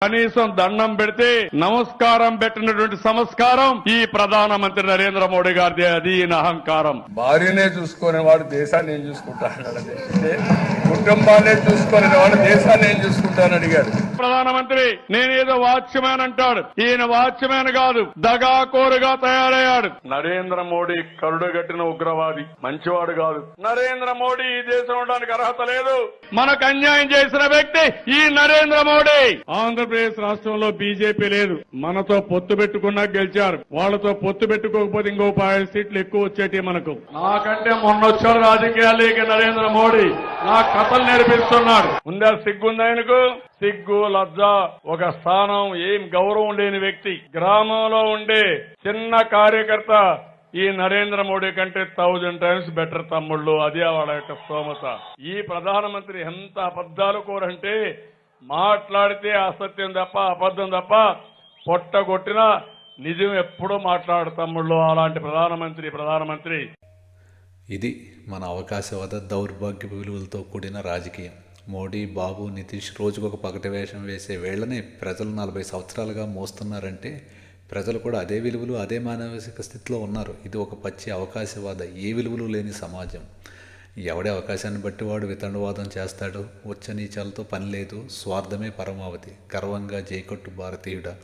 కనీసం దండం పెడితే నమస్కారం పెట్టినటువంటి సంస్కారం ఈ ప్రధానమంత్రి నరేంద్ర మోడీ గారిది. అది ఈయన అహంకారం. భార్యనే చూసుకునే వాడు దేశాన్ని ఏం చూసుకుంటాడు, కుటుంబాన్ని చూసుకునే వాడు దేశాన్ని ఏం చూసుకుంటానని అడిగాడు ప్రధానమంత్రి. నేనేదో వాచ్మ్యాన్ అంటాడు, ఈయన వాచ్మ్యాన్ కాదు, దగాకోరుగా తయారయ్యాడు. నరేంద్ర మోడీ కరుడుగట్టిన ఉగ్రవాది, మంచివాడు కాదు. నరేంద్ర మోడీ ఈ దేశం ఉండడానికి అర్హత లేదు. మనకు అన్యాయం చేసిన వ్యక్తి ఈ నరేంద్ర మోడీ. ఆంధ్రప్రదేశ్ రాష్ట్రంలో బీజేపీ లేదు, మనతో పొత్తు పెట్టుకున్నా గెలిచారు. వాళ్ళతో పొత్తు పెట్టుకోకపోతే ఇంకో 10 సీట్లు ఎక్కువ వచ్చేటి మనకు. నాకంటే మొన్న వచ్చాడు రాజకీయాల్లోకి నరేంద్ర మోడీ, నా కథలు నేర్పిస్తున్నాడు. ఉందా సిగ్గుందా ఆయనకు? సిగ్గు లజ్జ, ఒక స్థానం, ఏం గౌరవం లేని వ్యక్తి. గ్రామంలో ఉండే చిన్న కార్యకర్త ఈ నరేంద్ర మోడీ కంటే 1000 టైమ్స్ బెటర్ తమ్ముళ్ళు. అదే వాళ్ళ యొక్క స్తోమత. ఈ ప్రధానమంత్రి ఎంత అబద్దాలు కోరంటే, మాట్లాడితే అసత్యం తప్ప అబద్ధం తప్ప పొట్టగొట్టిన నిజం ఎప్పుడూ మాట్లాడు తమ్ముళ్ళు. అలాంటి ప్రధానమంత్రి. ఇది మన అవకాశవాద దౌర్భాగ్య విలువలతో కూడిన రాజకీయం. మోడీ, బాబు, నితీష్ రోజుకొక పగటి వేషం వేసే వేళ్లనే ప్రజలు 40 సంవత్సరాలుగా మోస్తున్నారంటే ప్రజలు కూడా అదే విలువలు, అదే మానసిక స్థితిలో ఉన్నారు. ఇది ఒక పచ్చి అవకాశవాద, ఏ విలువలు లేని సమాజం. ఎవడే అవకాశాన్ని బట్టి వాడు వితండవాదం చేస్తాడు. ఉచ్చనీచాలతో పని లేదు, స్వార్థమే పరమావధి. గర్వంగా జైకొట్టు భారతీయుడా.